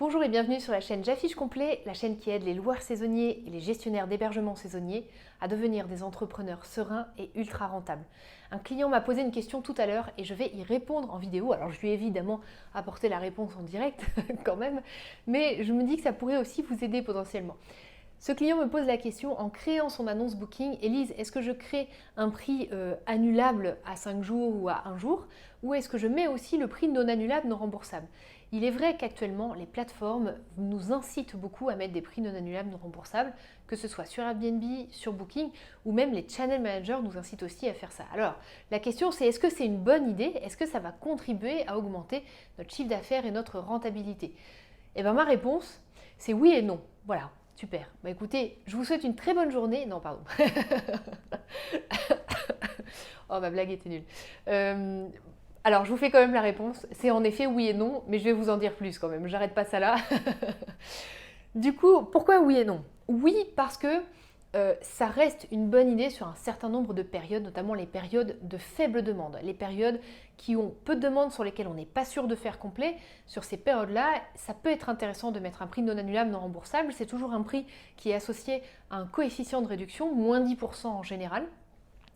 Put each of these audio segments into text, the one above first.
Bonjour et bienvenue sur la chaîne J'affiche complet, la chaîne qui aide les loueurs saisonniers et les gestionnaires d'hébergement saisonnier à devenir des entrepreneurs sereins et ultra rentables. Un client m'a posé une question tout à l'heure et je vais y répondre en vidéo. Alors je lui ai évidemment apporté la réponse en direct quand même, mais je me dis que ça pourrait aussi vous aider potentiellement. Ce client me pose la question en créant son annonce booking: Élise, est-ce que je crée un prix annulable à 5 jours ou à 1 jour, ou est-ce que je mets aussi le prix non annulable, non remboursable? Il est vrai qu'actuellement, les plateformes nous incitent beaucoup à mettre des prix non annulables, non remboursables, que ce soit sur Airbnb, sur Booking, ou même les channel managers nous incitent aussi à faire ça. Alors, la question c'est: est-ce que c'est une bonne idée? Est-ce que ça va contribuer à augmenter notre chiffre d'affaires et notre rentabilité? Eh bien, ma réponse, c'est oui et non. Voilà. Super. Bah écoutez, je vous souhaite une très bonne journée. Non, pardon. Oh, ma blague était nulle. Alors, je vous fais quand même la réponse. C'est en effet oui et non, mais je vais vous en dire plus quand même. J'arrête pas ça là. Du coup, pourquoi oui et non? Oui, parce que ça reste une bonne idée sur un certain nombre de périodes, notamment les périodes de faible demande, les périodes qui ont peu de demande, sur lesquelles on n'est pas sûr de faire complet. Sur ces périodes-là, ça peut être intéressant de mettre un prix non annulable, non remboursable. C'est toujours un prix qui est associé à un coefficient de réduction, moins 10% en général.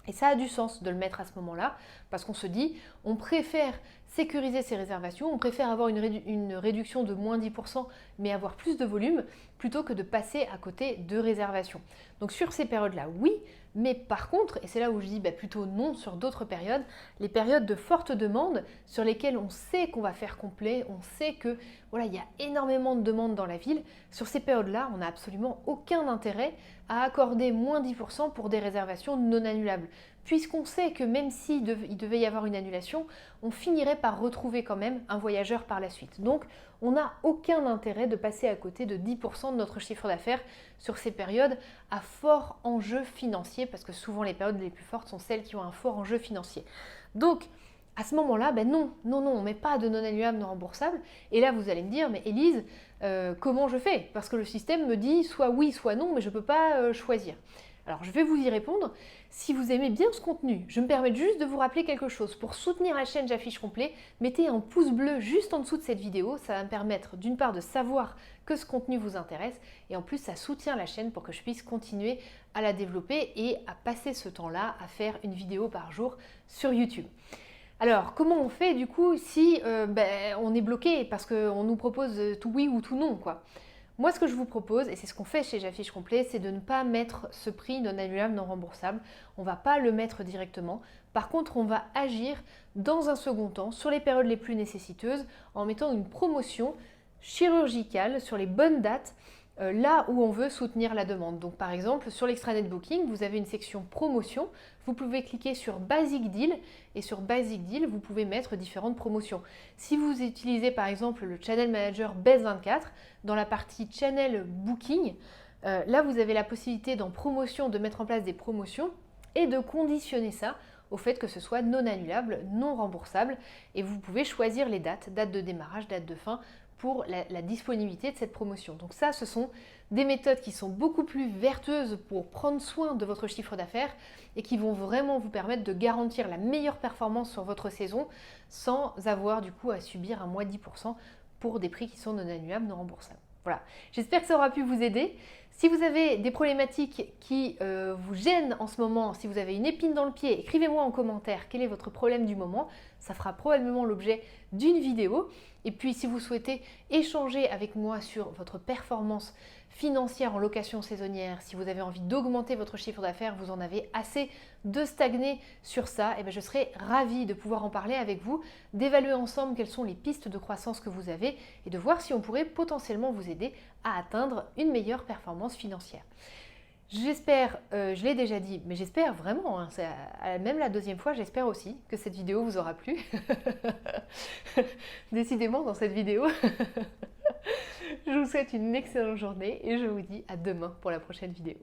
Et ça a du sens de le mettre à ce moment-là, parce qu'on se dit, on préfère sécuriser ses réservations, on préfère avoir une réduction de moins 10%, mais avoir plus de volume, plutôt que de passer à côté de réservations. Donc sur ces périodes-là, oui, mais par contre, et c'est là où je dis plutôt non sur d'autres périodes, les périodes de forte demande, sur lesquelles on sait qu'on va faire complet, on sait que voilà, il y a énormément de demandes dans la ville, sur ces périodes-là, on n'a absolument aucun intérêt à accorder moins 10% pour des réservations non annulables, puisqu'on sait que même s'il devait y avoir une annulation, on finirait par retrouver quand même un voyageur par la suite. Donc, on n'a aucun intérêt de passer à côté de 10% de notre chiffre d'affaires sur ces périodes à fort enjeu financier, parce que souvent les périodes les plus fortes sont celles qui ont un fort enjeu financier. Donc, à ce moment-là, non, on ne met pas de non annulable, non remboursable. Et là, vous allez me dire: mais Élise, comment je fais? Parce que le système me dit soit oui, soit non, mais je ne peux pas choisir. Alors, je vais vous y répondre. Si vous aimez bien ce contenu, je me permets juste de vous rappeler quelque chose. Pour soutenir la chaîne J'affiche complet, mettez un pouce bleu juste en dessous de cette vidéo. Ça va me permettre d'une part de savoir que ce contenu vous intéresse, et en plus ça soutient la chaîne pour que je puisse continuer à la développer et à passer ce temps-là à faire une vidéo par jour sur YouTube. Alors, comment on fait du coup si on est bloqué parce qu'on nous propose tout oui ou tout non, quoi? Moi, ce que je vous propose, et c'est ce qu'on fait chez J'affiche complet, c'est de ne pas mettre ce prix non annulable, non remboursable. On ne va pas le mettre directement. Par contre, on va agir dans un second temps sur les périodes les plus nécessiteuses en mettant une promotion chirurgicale sur les bonnes dates, là où on veut soutenir la demande. Donc par exemple, sur l'extranet Booking, vous avez une section promotion. Vous pouvez cliquer sur Basic Deal, et sur Basic Deal, vous pouvez mettre différentes promotions. Si vous utilisez par exemple le Channel Manager Base24, dans la partie Channel Booking, là vous avez la possibilité dans promotion de mettre en place des promotions et de conditionner ça au fait que ce soit non annulable, non remboursable, et vous pouvez choisir les dates, date de démarrage, date de fin, pour la disponibilité de cette promotion. Donc ça, ce sont des méthodes qui sont beaucoup plus vertueuses pour prendre soin de votre chiffre d'affaires et qui vont vraiment vous permettre de garantir la meilleure performance sur votre saison sans avoir du coup à subir un moins 10% pour des prix qui sont non annulables, non remboursables. Voilà, j'espère que ça aura pu vous aider. Si vous avez des problématiques qui vous gênent en ce moment, si vous avez une épine dans le pied, écrivez-moi en commentaire quel est votre problème du moment. Ça fera probablement l'objet d'une vidéo. Et puis si vous souhaitez échanger avec moi sur votre performance financière en location saisonnière, si vous avez envie d'augmenter votre chiffre d'affaires, vous en avez assez de stagner sur ça, et je serai ravie de pouvoir en parler avec vous, d'évaluer ensemble quelles sont les pistes de croissance que vous avez et de voir si on pourrait potentiellement vous aider à atteindre une meilleure performance financière. J'espère, je l'ai déjà dit, mais j'espère vraiment, hein, même la deuxième fois, j'espère aussi que cette vidéo vous aura plu. Décidément, dans cette vidéo, je vous souhaite une excellente journée et je vous dis à demain pour la prochaine vidéo.